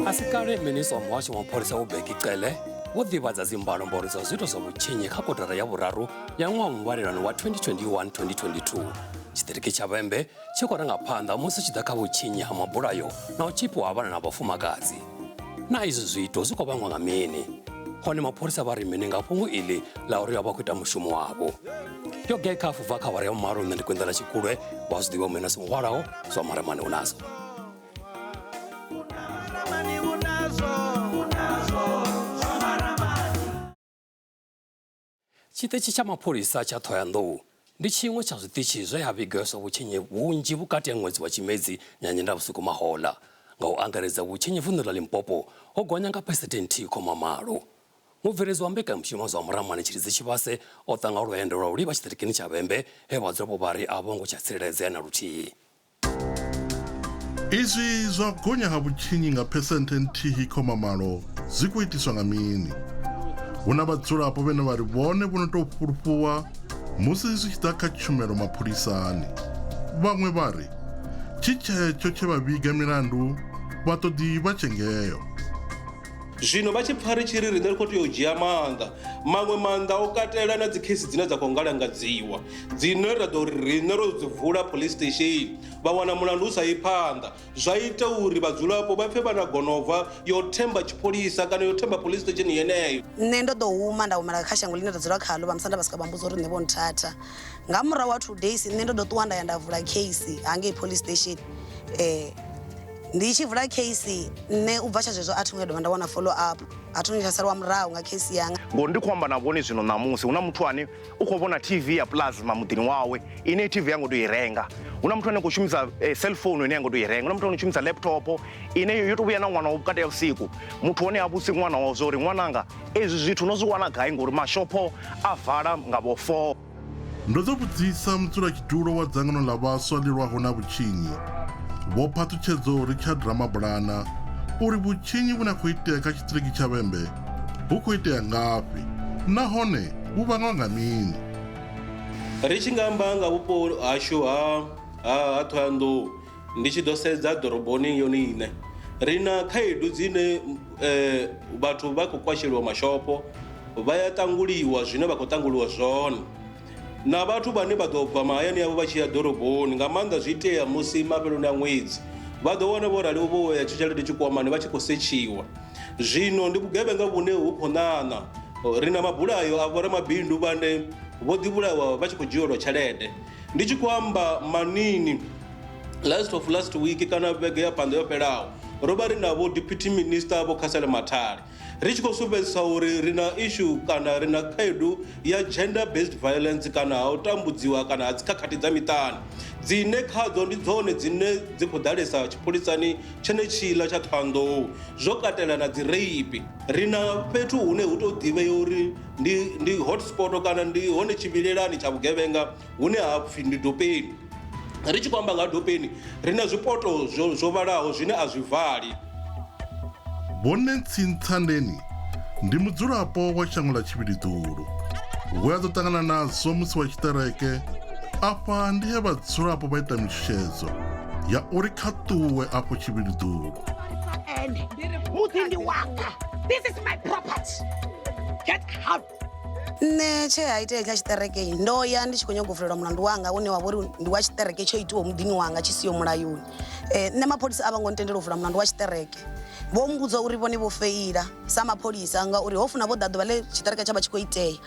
Asikale Minister wa muhasho wa Mapholisa Vho-Bheki Cele wo divhadza mbalo-mbalo dza zwiito zwa vhutshinyi kha kotara ya vhuraru ya nwaha muvhalelano wa 2021-2022. Tshititshi tsha vhembe tshi khou ranga phanḓa musi tshi ḓa kha vhutshinyi ha mabulayo na u tshipiwa ha vhana na vhafumakadzi. Na izwi zwiito zwi khou vhangwa nga mini? Hone mapholisa vha ri mini nga fhungo iḽi ḽa uri vha khou ita mushumo wavho? Yo gekhafu bva kha vhari ya vhumalo nṋe ndi kwendela tshikulwe vha zwi ḓivha u mena songo hwalaho Zwa Maramani unazo. Tshititshi tsha Mapholisa tsha Ha-Thohoyandou ndi tshiṅwe tsha zwititshi zwe ha vhigweswa vhutshinyi vhunzhi vhukati ha nwedzi wa Tshimedzi na Nyendavhusiku mahola. Nga u angaredza vhutshinyi vunḓu ḽa Limpopo ho gonya nga phesenthe 10.8. Mubveledzi wa mbekanyamushumo Zwa Maramani Tshititshi tshivhase o ṱanga lwendo lwa u livha tshiṱirikini tsha vhembe he vhadzulapo vhari a vho ngo tsha tsireledzea na luthihi. Izwi zwa gonya ha vhutshinyi nga phesenthe 10.8 zwi khou itiswa nga mini? Huna vhadzulapo vhene vha ri vhone vho no tou fhulufhuwa musi zwi tshi ḓa kha tshumelo mapholisani. Vhaṅwe vha ri tshetsho tshe vha vhiga milandu vha ṱoḓi vha tshengeo. Zwino vha tshi pfa ri tshi ri riṋe ri khou tea u dzhia maṅwe maanḓa o katela na dzi khesi dzine dza khou ngalangadziwa dzine ra ḓo ri riṋe ro dzi vula police station vha wana mulandu u sa yi phanḓa zwa ita uri vhadzulapo vha pfe vha na gonova yo themba tshipholisa kana yo themba police station yeneyo. Nṋe ndo ḓo huma nda humela kha shango ḽine nda dzula khaḽo vha musanda vha swika vha mbudza uri nṋe vho nthatha nga murahu wa 2 days nṋe ndo ḓo ṱuwa nda ya nda vula case hangei police station. Ndi tshi vula case nṋe u bva tsha zwezwo a thi ngo dovha nda wana follow up a thi ngo tsha salwa murahu nga case yanga. Ngori ndi khou amba na vhone zwino ṋamusi huna muthu ane u khou vhona TV ya plasma muḓini wawe ine TV yango tou i renga. Huna muthu ane khou shumisa cellphone ine yango tou i renga. Huna muthu ane shumisa laptop ine yo tou vhuya na ṅwana wa vhukati ha vhusiku. Muthu wone a vhusi ṅwana wawe zwo uri ṅwananga ezwi zwithu no zwi wana gai ngori mashopho a vala nga vho 4. Ndo ḓo vhudzisa mudzulatshidulo wa dzangano ḽa vhaswa ḽilwaho na vhutshinyi Vho Phathutshedzo Richard Ramabulana uri vhutshinyi vhune khou itea kha tshiṱiriki tsha vhembe hu khou itea ngafhi nahone vhu vhangwa nga mini? Ri tshi nga amba nga vhupo hashu ha Ha-Thohoyandou ndi tshi ḓo sedza ḓoroboni yone ine ri na khaedu dzine vhathu vha khou kwasheliwa mashopo vha ya ṱanguliwa zwine vha khou ṱanguliwa zwone na vhathu vhane vha ḓo bva mahayani yavho vha tshi ya ḓoroboni nga maanḓa zwi itea musi mafheloni a ṅwedzi vha ḓo wana vho rali vho ya tshelede tshikwamani vha tshi khou setshiwa. Zwino ndi vhugevhenga vhune hu khou ṋaṋa ri na mabulayo a vhoramabindu vhane vho ḓivhulawa vha tshi khou dzhielwa tshelede. Ndi tshi khou amba manini last week kana vhege ya phanḓa yo fhelaho ro vha ri na vho deputy minister Vho-Cassel Mathale ri tshi khou sumbedzisa uri ri na issue kana ri na khaedu ya gender based violence kana ha u tambudziwa kana ha dzikhakhathi dza miṱani dzine khadzo ndi dzone dzine dzi khou ḓalesa tshipholisani tshenetshiḽa tsha Thohoyandou zwo katela na dzi rape. Ri na fhethu hune hu tou ḓivhea uri ndi hotspot kana ndi hone tshivhilelani tsha vhugevhenga hune ha pfhi ndi dopeni. Ri tshi khou amba nga dopeni ri na zwipoto zwo vhalaho zwine a zwi vali. Bonentsi Tshandeni ndi mudzulapo wa shango ḽa Tshimedzi we a ḓo ṱangana nazwo musi wa tshiṱereke afha ndi he vhadzulapo vha ita mishushedzo ya uri kha ṱuwe afho Tshimedzi. Muḓini wanga, this is my property. Get out. Nṋe tshe ha itea kha tshiṱereke ndo ya ndi tshi khou nyaga u vulelwa mulandu wanga une wa vha uri ndi wa tshiṱereke tsho itiwa muḓini wanga tshi siho mulayoni. Nṋe mapholisa a vha ngo ntendela u vula mulandu wa tshiṱereke. Vho mbudza uri vhone vho feila sa mapholisa ngauri ho funa vho ḓa ḓuvha ḽe tshiṱereke tsha vha tshi khou itea.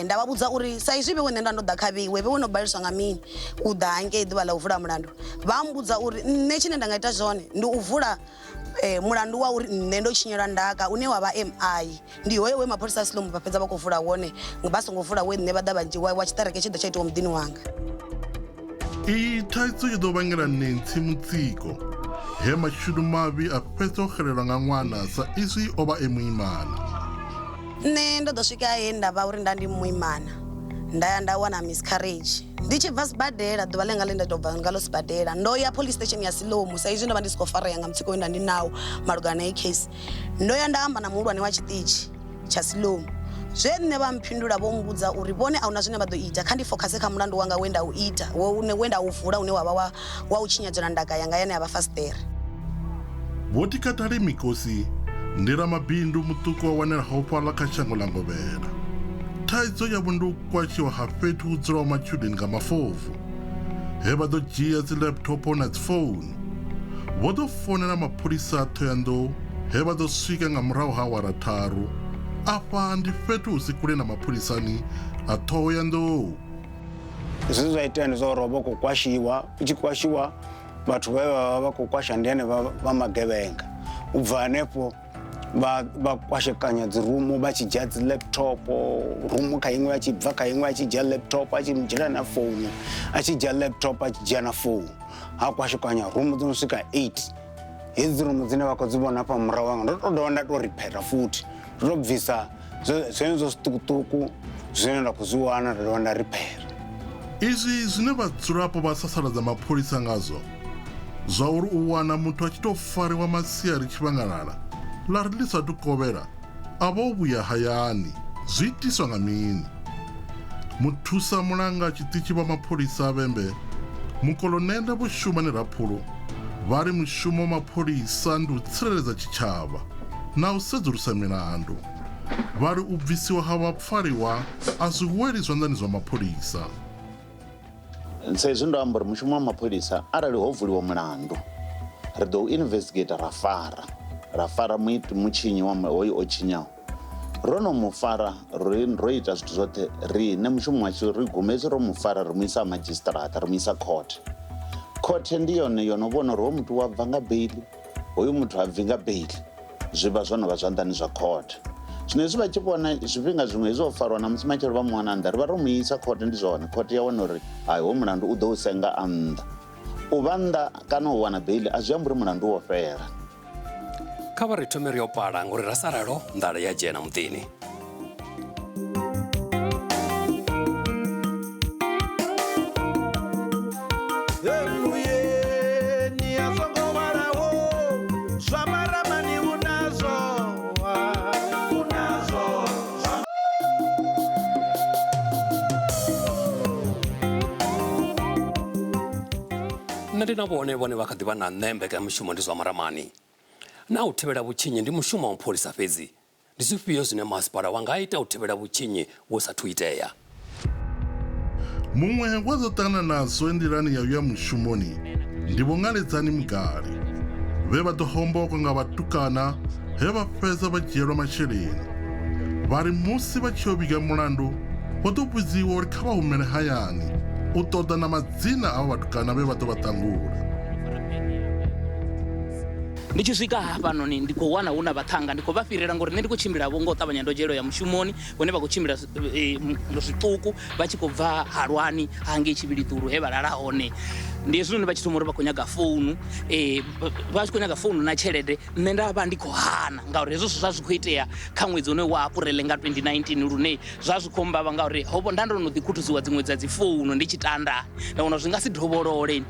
Nda vha vhudza uri sa izwi vhe nṋe nda ndo ḓa kha vheiwe vhe no baleliswa nga mini u ḓa hangei ḓuvha ḽa u vula mulandu. Vha mbudza uri nṋe tshine nda nga ita zwone ndi u vula mulandu wa uri nṋe ndo tshinyelwa ndaka une wa vha MI. Ndi hoyo we mapholisa Silomu vha fhedza vha khou vula wone vha songo vula we nṋe vha ḓa vha dzhiwa wa tshiṱereke tshi ḓo tsha itiwa muḓini wanga. Iyi thaidzo i ḓo vhangela Nentsi mutsiko he mashudu mavhi a fhedza u xelelwa nga ṅwana sa izwi o vha e muimana. Nṋe ndo ḓo swika he nda vha uri nda ndi muimana nda ya nda wana miscarriage ndi tshi bva sibadela ḓuvha ḽenga ḽe nda tou bva ngalo sibadela ndo ya police station ya Silomu sa izwi ndo vha ndi si khou farea nga mutsiko we nda ndi nawo malugana na iyi case. Ndo ya nda amba na muhulwane wa tshiṱitshi tsha Silomu zwe nṋe vha mphindula vho mbudza uri vhone a huna zwine vha ḓo ita kha ndi focuse kha mulandu wanga we nda u ita we nda u vula une wa vha wa u tshinyadzela ndaka yanga yane ya vha fastere. votikatali mikosi ndi ramabindu mutuku wa wanelaho fhala kha shango la ngovhela. Thaidzo yavho ndi u kwashiwa ha fhethu hu dzulaho matshudeni nga mafofu, he vha ḓo dzhia dzi laptop na dzi founu. Vho ḓo founela mapholisa a Thohoyandou, he vha ḓo swika nga murahu ha awara tharu. Afha ndi fhethu hu si kule na mapholisani a Thohoyandou. Zwine zwa itea ndi zwa uri vha khou kwashiwa, u tshi kwashiwa vhathu vhe vha khou kwasha ndi ane vha magevhenga. U bva hanefho vha kwashekanya dzi rumu vha tshi dzhia dzi laptop, rumu kha iṅwe a tshi bva kha iṅwe a tshi dzhia laptop a tshi dzhia na founu, a tshi dzhia laptop a tshi dzhia na founu. Ha kwashekanya rumu dzo no swika 8. Hedzi rumu dzine vha khou dzi vhona hafha murahu wanga ndo tou dovha nda tou riphera futhi. Ndo tou bvisa zwenezwo zwiṱukuṱuku zwine nda khou zwi wana nda dovha nda riphera. Izwi zwine vhadzulapo vha sasaladza mapholisa ngazwo, zwa uri u wana muthu a tshi tou fariwa masiari tshivhangalala ḽa ri ḽi sathu kovhela a vha o vhuya hayani, zwi itiswa nga mini? Muthusa mulanga tshiṱitshi vha mapholisa a Vhembe, mukolonele Vho Shumani Raphulu, vha ri mushumo wa mapholisa ndi u tsireledza tshitshavha na u sedzulusa milandu. Vha ri u bvisiwa ha vhapfariwa a zwi weli zwanḓani zwa mapholisa. Sa izwi ndo amba uri mushumo wa mapholisa arali ho vuliwa mulandu ri ḓo investigate ra fara mutshinyi wa hoyo o tshinyaho, ro no mu fara ro ita zwithu zwoṱhe riṋe mushumo washu ri gumedzi ro mu fara ri mu isa magistrata ri mu isa court ndi yone yo no vhona uri hoyu muthu wa bva nga beili hoyu muthu ha bvi nga beili, zwi vha zwo no vha zwanḓani zwa court. Zwino hezwi vha tshi vhona zwifhinga zwiṅwe hezwi o farwa na musi matshelo vha mu wana nnḓa ri vha ro mu isa court, ndi zwone court ya wana uri hayi hoyu mulandu u ḓo u senga a nnḓa. U vha nnḓa kana u wana beili a zwi amba uri mulandu wo fhela. Kha vha ri thome ri yo pala ngori ra saralo nḓala ya dzhena muḓini. Zwa Maramani unazo. Nṋe ndi na vhone vha kha ḓi vha na nṋe mbekanyamushumo ndi Zwa Maramani. Na u thivhela vhutshinyi ndi mushumo wa mapholisa fhedzi. Ndi zwifhio zwine masipala wa nga ita u thivhela vhutshinyi wo sathu itea? Muṅwe wa dzo ṱangana nazwo nḓilani ya uya mushumoni ndi Vho Ngaledzani Mugali, vhe vha ḓo hombokwa nga vhatukana he vha fhedza vha dzhielwa masheleni. Vha ri musi vha tshi yo vhiga mulandu vho ḓo vhudziwa uri kha vha humele hayani u ṱoḓa na madzina a vhatukana vhe vha ḓo vha ṱangula. Ndi tshi swika hafhanoni ndi khou wana hu na vhathanga ndi khou vha fhirela ngori nṋe ndi khou tshimbila vho ngo ṱavhanya ndo dzhelo ya mushumoni hone vha khou tshimbila zwiṱuku vha tshi khou bva halwani hangei Tshivhiliṱuru he vha lala hone. Ndi hezwinoni vha tshi thoma uri vha khou nyaga founu, vha tshi khou nyaga founu na tshelede, nṋe nda vha ndi khou hana ngauri hezwo zwa zwi khou itea kha ṅwedzi une wa April nga 2019 lune zwa zwi khou mbavha ngauri hovho nda ndo no ḓikhutuziwa dziṅwe dza dzi founu ndi Tshitanda nda vhona zwi nga si dovholole.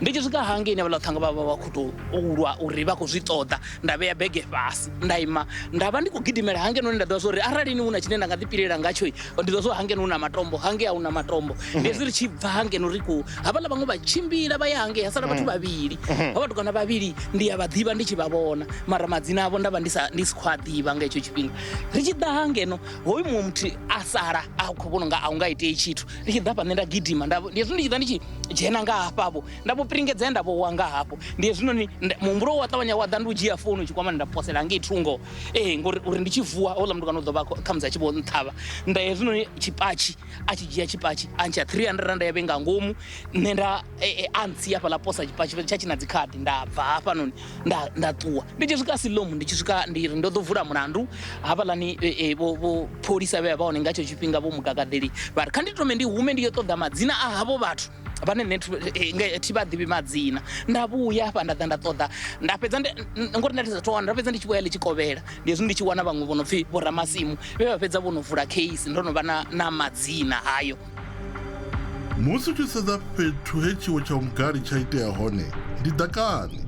Ndi tshi swika hangei havhaḽa vhathanga vha vha khou tou ulwa uri vha khou zwi ṱoḓa, nda vhea bege fhasi nda ima nda vha ndi khou gidimela hangenoni nda ḓivha zwa uri arali ni hu na tshine nda nga ḓipilela ngatsho ndi ḓivha zwa hangeno hu na matombo, hangei a hu na matombo. Ndi hezwi ri tshi bva hangeno ri khou havhaḽa vhaṅwe vha tshimbila vha ya hangei ha sala vhathu vhavhili, ha vhatukana vhavhili ndi ya vha ḓivha ndi tshi vha vhona mara madzina avho nda vha ndi si khou a ḓivha nga hetsho tshifhinga. Ri tshi ḓa hangeno hoyu muṅwe muthu a sala a khou vhona unga a u nga itei tshithu, ri tshi ḓa hafha nṋe nda gidima ndi hezwi ndi tshi ḓa ndi tshi dzhena nga hafhavho nda vho piringedzea nda vho wa nga hafho. Ndi hezwinoni muhumbulo wa ṱavhanya wa ḓa ndi u dzhia founu tshikwamani nda posela hangei thungo ngori uri ndi tshi vuwa houḽa mutukana u ḓo vha khamusi a tshi vho nṱhavha. Nda hezwinoni tshipatshi a tshi dzhia tshipatshi a ntsha 300 randa ya vhe nga ngomu, nṋe nda a ntsia hafhaḽa posa tshipatshi tsha tshi na dzi khadi nda bva hafhanoni nda ṱuwa. Ndi tshi swika silomu ndi tshi swika ndi ri ndo ḓo vula mulandu havhaḽani vho pholisa vhe vha hone nga hetsho tshifhinga vho mugagadeli vha ri kha ndi tome ndi hume ndi yo ṱoḓa madzina a havho vhathu vhane nṋe thi vha ḓivhi madzina. Nda vhuya hafha nda ḓa nda ṱoḓa nda fhedza ngori nda tou wana nda fhedza ndi tshi vho ya Ḽitshikovhela. Ndi hezwi ndi tshi wana vhaṅwe vho no pfhi vho Ramasimu vhe vha fhedza vho no vula case ndo no vha na madzina hayo. Musi u tshi sedza fhethu he tshiwo tsha Mugali tsha itea hone ndi ḓakani.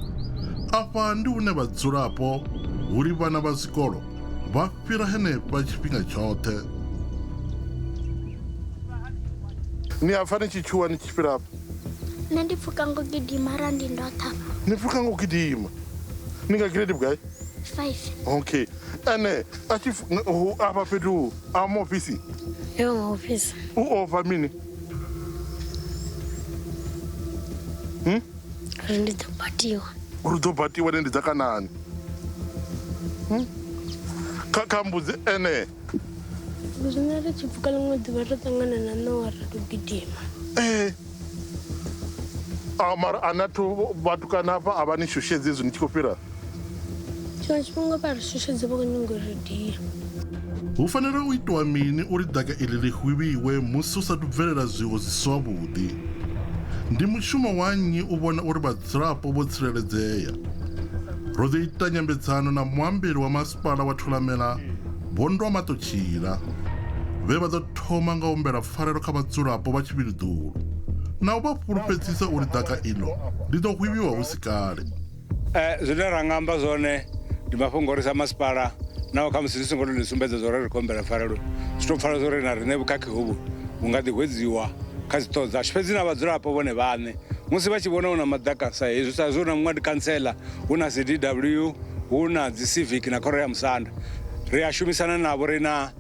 Afha ndi hune vhadzulapo huri vhana vha zwikolo vha fhira henefha tshifhinga tshoṱhe. Ni afha ni tshi tshuwa ni tshi fhira afha? Nṋe ndi pfhuka ngo gidima arali ndi ndoṱha. Ni pfhuka ngo gidima? Ninga grade bugai? 5. Okay. Ane, achief apa petu amo ofisi. Yo office. Over mini. Nditobatiwa. Urutobatiwa ndi dzakanani. Kakambuzi ene. Kuzvinara chipuka limwedzi vatotangana na Noah ratogidhima. Amara anato vatukana apa avani shushedzi izvo ndichikopera. Chimwe chifhinga parishushedza pakunyongoridhiya. Ufanele uitwa mini uri daga ili lihwiviwe musi usati bvelela zwiwo ziswavhuḓi. Ndi mushumo wa nnyi u vhona uri vhadzulapo vho tsireledzea. Ro ḓi ita nyambedzano na muambeli wa masipala wa Thulamela Vho Matotshila vhe vha ḓo thoma nga u humbela pfarelo kha vhadzulapo vha Tshivhiliḓulu na u vha fhulufhedzisa uri daga iḽo ḽi ḓo hwivhiwa hu si kale. Zwine ra nga amba zwone ndi mafhungo ori sa masipala naho kha musi ndi songo tou sumbedza zwo ri ri khou humbela pfarelo zwi tou pfala zwo ri na riṋe vhukhakhi hovhu vhu nga ḓihwedziwa kha dziṱhoho dzashu fhedzi na vhadzulapo vhone vhaṋe musi vha tshi vhona hu na madaka sa hezwi sa zwo na muṅwadi kansela hu na CDW hu na dzi civic na khoro ya musanda ri a shumisana navho ri na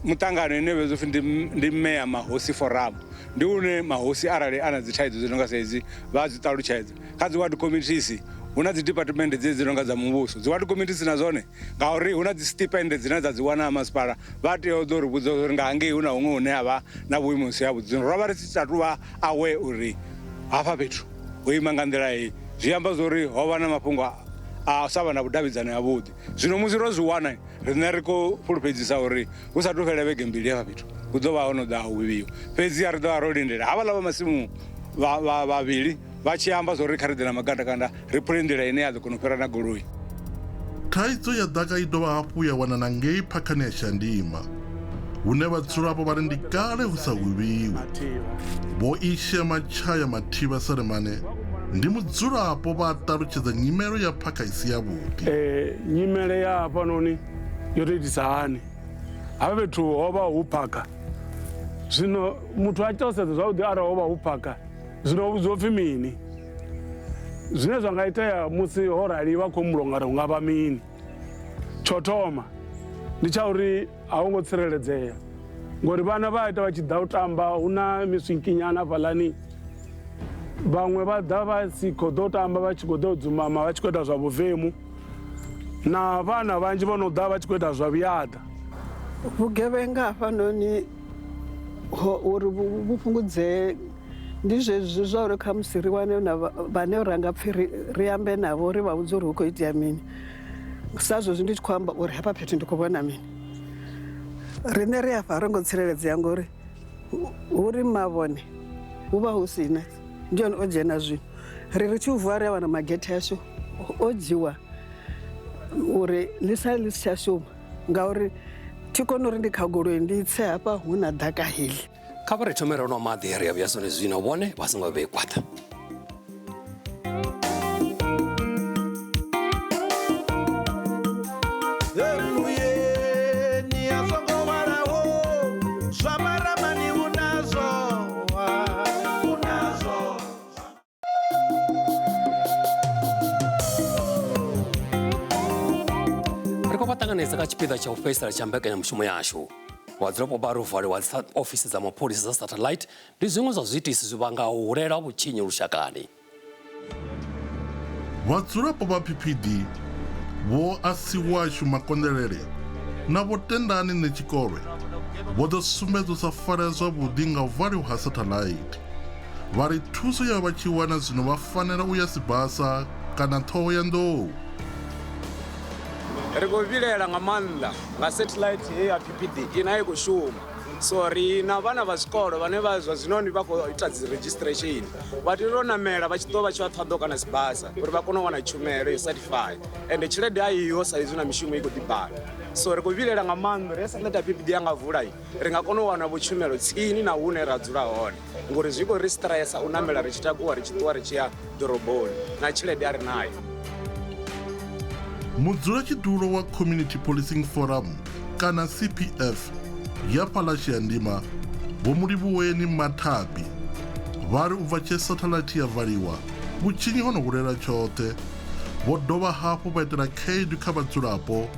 muṱangano ine vhedza upfhi ndi meya mahosi forum ndi une mahosi arali ana dzi thaidzo dzo nonga sa hedzi vha dzi ṱalutshedza kha dzi ward committees hu na dzi department dzi nonga dza muvhuso dzi ward committees na zwone ngauri hu na dzi stipend dzine dza dzi wana ha masipala vha tea u ḓo ri vhudza uri nga hangei hu na huṅwe hune ha vha na vhuimo si havhuḓi zwino ro vha ri si tatu vha awe uri hafha fhethu ho ima nga nḓila iyi zwi amba zwori ho vha na mafhungo a sa vha na vhudavhidzani havhuḓi zwino musi ro zwi wana riṋe ri khou fhulufhedzisa uri hu sa tou fhela vhege mbili hafha fhethu hu ḓo vha ho no ḓa ha huvhiwa fhedzi ri ḓo vha ro lindela havhaḽa vha masimu vhavhili vha tshi amba zwo ri kha ri ḓe na magandakanda ri phule nḓila ine ya ḓo kona u fhira na goloi. Thaidzo ya ḓaka i dovha hafhu ya wanana ngei phakhani ya Shandima hune vhadzulapo vha ri ndi kale hu sa hwivhiwi. Vho Ishe Matshaya Mathivha Selemane ndi mudzulapo vha ṱalutshedza nyimelo ya phakha i si yavhuḓi. Nyimele ya hafhanoni yo tou itisa hani hafha fhethu ho vha hu phakha zwino muthu a tshi tou sedza zwavhuḓi arali ho vha hu phakha zwino ho vhudziwa upfhi mini zwine zwa nga itea musi ho raliwa khou mulongari hu nga vha mini. Tsho thoma ndi tsha uri a hu ngo tsireledzea ngori vhana vha ita vha tshi ḓa u tamba hu na miswinkinyana fhaḽani vhaṅwe vha ḓa vha si khou ḓo tamba vha tshi khou ḓo dzumama vha tshi khou ita zwa vhuvemu na vhana vhanzhi vho no ḓa vha tshi khou ita zwa vhuyaḓa. Vhugevhenga hafhanoni uri vhu fhungudzee ndi zwezwi zwa uri kha musi ri wane na vhane ra nga pfhi ri ambe navho uri vha vhudze uri hu khou itea mini sa zwezwi ndi tshi khou amba uri hafha fhethu ndi khou vhona mini riṋe ri afha ro ngo tsireledzea ngori hu ri mavhone hu vha hu si na ndi yone o dzhena zwino ri tshi u vuwa ri a wana magethe ashu o dzhiwa uri ḽi sale ḽi si tsha shuma ngauri thi kone uri ndi kha goloi ndi tse hafha hu na ḓaka heḽi. Kha vha ri thomela no maḓi ri a vhuya zwone zwino vhone vha songo vhe kwaṱa. Zwa Maramani unazo ri khou vha ṱanganedza kha tshipiḓa tsha u fhedzisela tsha mbekanyamushumo yashu. Vhadzulapo vha ri u valiwa ofisi dza mapholisa dza satellite ndi zwiṅwe zwa zwiitisi zwi vhangaho u hulela vhutshinyi lushakani. Vhadzulapo vha PPD vho Asiwashu Makondelele na vho Tendani Nechikolwe vho ḓo sumbedza u sa farea zwavhuḓi nga u valiwa ha satellite. Vha ri thuso ya vha tshi wana zwino vha fanela u ya Sibasa kana Thohoyandou. Ri khou vhilela nga maanḓa nga satellite heyi ya PPD ina i khou shuma so ri na vhana vha zwikolo vhane vha zwa zwinoni vha khou ita dzi registration vha tea u namela vha tshi ḓo vha tshi vha Thohoyandou kana Sibasa uri vha kone u wana tshumelo yo certified ende tshelede a iyo sa izwi na mishumo i khou ḓibala so ri khou vhilela nga maanḓa ri satellite ya PPD ya nga vula ri nga kona u wana vhutshumelo tsini na hune ra dzula hone ngori zwi khou ri stressa u namela ri tshi takuwa ri tshi ṱuwa ri tshi ya ḓoroboni na tshelede a ri nayo. Mudzulatshidulo wa Community Policing Forum kana CPF ya fhaḽa Shandima Vho Mulivhuweni Mathabi vha ri u bva tshe satellite ya valiwa vhutshinyi ho no hulela tshoṱhe vho dovha hafhu vha itela khaedu kha vhadzulapo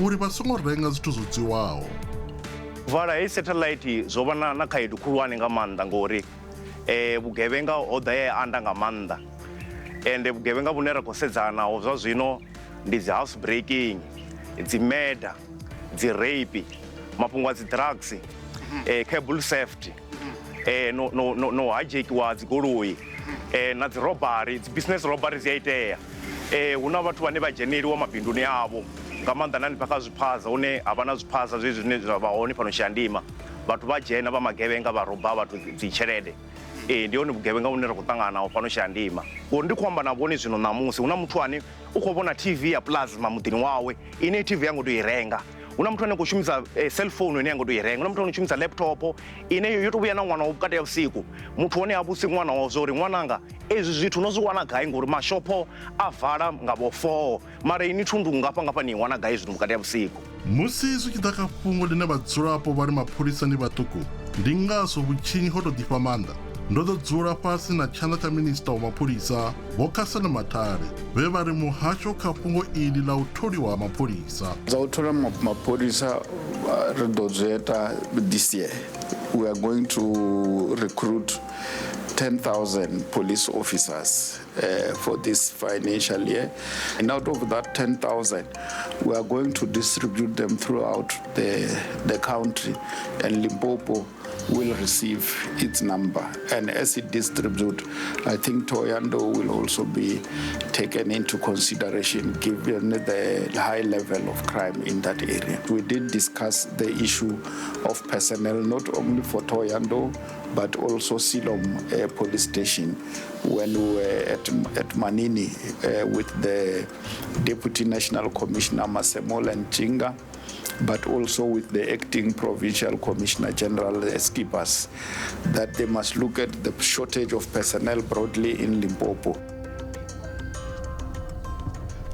uri vha songo renga zwithu zwo dziwaho. Vala hei satellite zwo vha na khaedu khulwane nga maanḓa ngori vhugevhenga ho ḓa ya anda nga maanḓa ende vhugevhenga vhune ra khou sedzanaho zwa zwino ndi dzi house breaking, dzi murder, dzi rape, mafhungo a dzi drugs, cable theft, no hijackiwa dzi goloi, na dzi robbery, dzi business robbery dzi a itea. Huna vhathu vhane vha dzheneliwa mabinduni avho nga maanḓa nani kha zwiphaza hune havha na zwiphaza zwezwi zwine zwa vha hone fhano Shandima. Vhathu vha dzhena vha magevhenga vha roba vhathu dzi tshelede. Ndi hone vhugevhenga vhune ra khou ṱangana naho fhano Shandima. Ngori ndi khou amba na vhone zwino ṋamusi huna muthu ane u khou vhona TV ya plasma muḓini wawe ine TV yango tou i renga. Huna muthu ane khou shumisa cell phone ine yango tou i renga. Huna muthu ane shumisa laptop ine yo tou vhuya na ṅwana wa vhukati ya vhusiku. Muthu hone a vhusi ṅwana wa zwo uri ṅwananga ezwi zwithu no zwi wana gai ngori mashopho a vala nga vho 4 mara ini thundu ngafha ni wana gai zwithu vhukati ya vhusiku. Musi zwi tshi ḓa kha fhungo ḽine vhadzulapo vha ri mapholisa ndi vhaṱuku ndi ngazwo vhutshinyi ho tou ḓifha maanḓa. Ndo ḓo dzula fhasi na tshanḓa tsha minista wa mapholisa Vho-Cassel Mathale vhe vha ri muhasho kha fhungo iḽi ḽa u tholiwa ha mapholisa. Dza u thola mapholisa ri ḓo zwi ita this year. We are going to recruit 10,000 police officers for this financial year. And out of that 10,000, we are going to distribute them throughout the country. And Limpopo will receive its number. And as it distributes, I think Ha-Thohoyandou will also be taken into consideration given the high level of crime in that area. We did discuss the issue of personnel, not only for Ha-Thohoyandou, but also Silom police station when we were at Manini with the Deputy National Commissioner Masemola and Chinga, but also with the acting Provincial Commissioner General Esquipas, that they must look at the shortage of personnel broadly in Limpopo.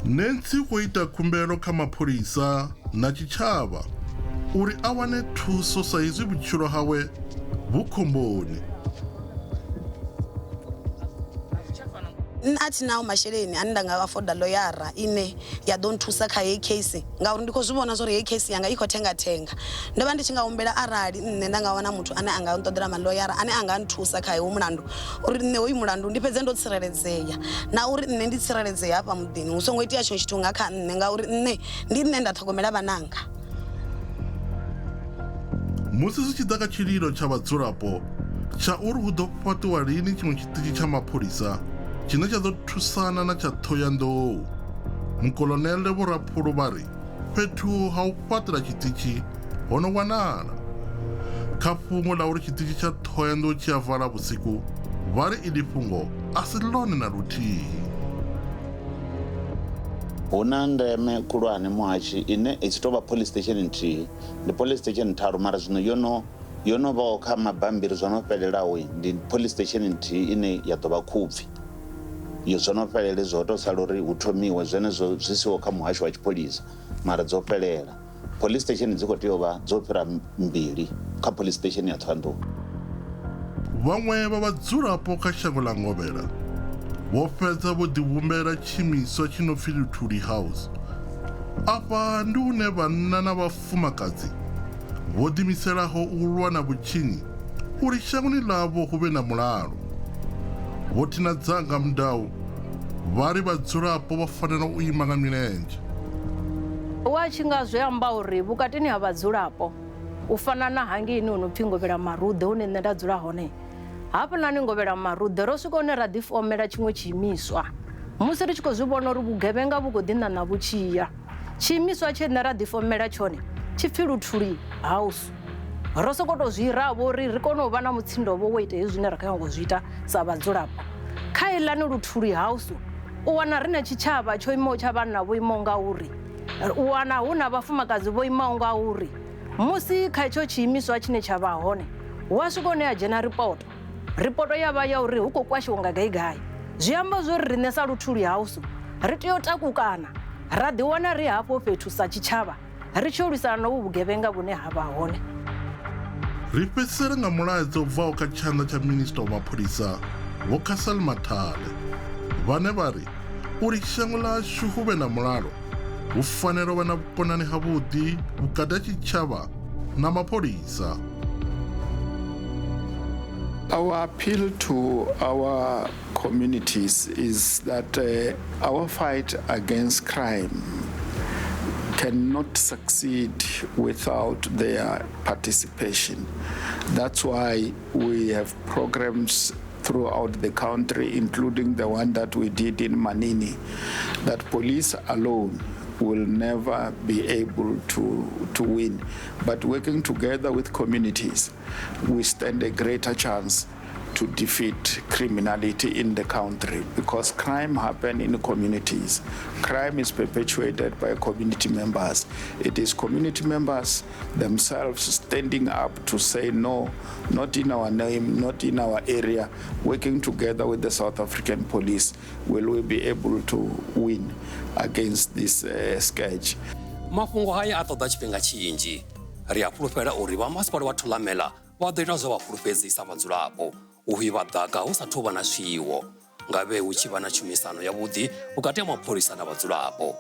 Nensi khou ita khumbelo kha mapholisa na tshitshavha uri a wane thuso sa izwi vhutshilo hawe vhu khomboni. A thi naho masheleni ane nda nga afoda loyara ine ya ḓo nthusa kha heyi case ngauri ndi khou zwi vhona zwa uri heyi case yanga i khou thenga ndo vha ndi tshi nga humbela arali nṋe nda nga wana muthu ane a nga nṱoḓela maloyara ane a nga nthusa kha heyi mulandu uri nṋe hoyu mulandu ndi fhedze ndo tsireledzea na uri nṋe ndi tsireledzea hafha muḓini hu songo itea tshiṅwe tshithu nga kha nṋe ngauri nṋe ndi nṋe nda ṱhogomela vhananga. Musi zwi tshi ḓa kha tshililo tsha vhadzulapo tsha uri hu ḓo fhaṱiwa lini tshiṅwe tshiṱitshi tsha mapholisa tshine tsha ḓo thusana na tsha Thohoyandou, mukolonele Vho Raphulo vha ri fhethu ha u fhaṱela tshiṱitshi ho no wanala. Kha fhungo ḽa uri tshiṱitshi tsha Thohoyandou tshi a vala vhusiku vha ri iḽi fhungo a si ḽone na luthihi. Hu na ndeme khulwane muhashi ine i tshi tou vha police station nthihi ndi police station tharu mara zwino yo no vhaho kha mabambiri zwo no fhelelaho ndi police station nthihi ine ya ḓo vha Khubvi. Yo zwo no fhelele zwo tou sala uri hu thomiwe zwenezwo zwi siho kha muhasho wa tshipholisa mara dzo fhelela. Police station dzi khou tea u vha dzo fhira 2 kha police station ya Thohoyandou. Vhaṅwe vha vhadzulapo kha shango ḽa Ngovhela vho fhedza vho ḓivhumbela tshiimiswa tshi no pfi Luthuli House. Afha ndi hune vhanna na vhafumakadzi vho ḓimiselaho u lwa na vhutshinyi uri shangoni ḽavho hu vhe na mulalo. Vho Thina Dzanga Mudau vha ri vhadzulapo vha fanela u ima nga milenzhe. Wa tshi nga zwi amba uri vhukatini ha vhadzulapo u fana na hangini hu no pfi Ngovhela Maruḓe hune nṋe nda dzula hone. Hafhanani Ngovhela Maruḓe ro swika hune ra ḓifomela tshiṅwe tshiimiswa musi ri tshi khou zwi vhona uri vhugevhenga vhu khou ḓiṋaṋa vhu tshiya. Tshiimiswa tshe nṋe ra ḓifomela tshone tshi pfi Luthuli House. Ro sokou tou zwi ravho uri ri kone u vha na mutsindo wo ita hezwi zwine ra khou nyanga u zwi ita sa vhadzulapo. Kha iḽani Luthuli House u wana ri na tshitshavha tsho imaho tsha vhanna vho imaho nga uri, u wana hu na vhafumakadzi vho imaho nga uri. Musi kha itsho tshiimiswa tshine tsha vha hone wa swika hune ya dzhena ripoto ya vha ya uri hu khou kwashiwa nga gai. Zwi amba zwori riṋe sa Luthuli House ri tea u takukana ra ḓiwana ri hafho fhethu sa tshitshavha ri tshi lwisana na vhugevhenga vhune ha vha hone. Ri fhedzisela nga mulaedza u bvaho kha tshanḓa tsha minista wa mapholisa Vho-Cassel Mathale vhane vha ri uri shango lashu hu vhe na mulalo hu fanela u vha na vhukonani havhuḓi vhukati ha tshitshavha na mapholisa. Our appeal to our communities is that our fight against crime cannot succeed without their participation. That's why we have programs throughout the country, including the one that we did in Manini, that police alone will never be able to win. But working together with communities, we stand a greater chance to defeat criminality in the country, because crime happens in communities. Crime is perpetuated by community members. It is community members themselves standing up to say no, not in our name, not in our area. Working together with the South African police, will we be able to win against this scourge. Mafhungo haya a ṱoḓa tshifhinga tshinzhi. Ri a fhulufhela uri vha masipala wa Thulamela vha ḓo ita zwo vha fhulufhedzisa vhadzulapo u vha ḓaka hu sa thu vha na zwiwo nga vhe hu tshi vha na tshumisano yavhuḓi vhukati ha mapholisa na vhadzulapo.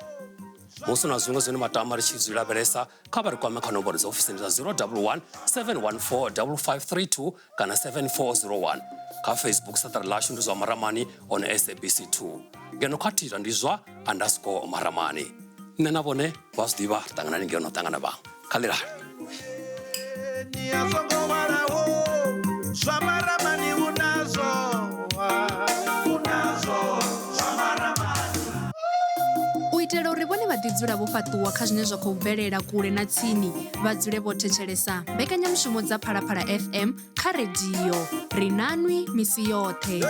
Musi na zwiṅwe zwine matama ri tshi zwi lavhelesa kha vha ri kwame kha nomboro dza ofisini dza 011 714 5532 kana 7401. Kha Facebook saṱari ḽashu ndi Zwa Maramani on SABC 2. Ngeno kha Twitter ndi Zwa_Maramani. Nṋe na vhone vha zwi ḓivha ri ṱanganani ngeno ṱangana vhaṅwe. Kha ḽilale. Zwa Maramani unazo Zwa Maramani. U itela uri vhone vha ḓidzula vho fhaṱuwa kha zwine zwa khou bvelela kule na tsini, vha dzule vho thetshelesa mbekanyamushumo dza Phalaphala FM kha rediyo ri nanwi misi yoṱhe.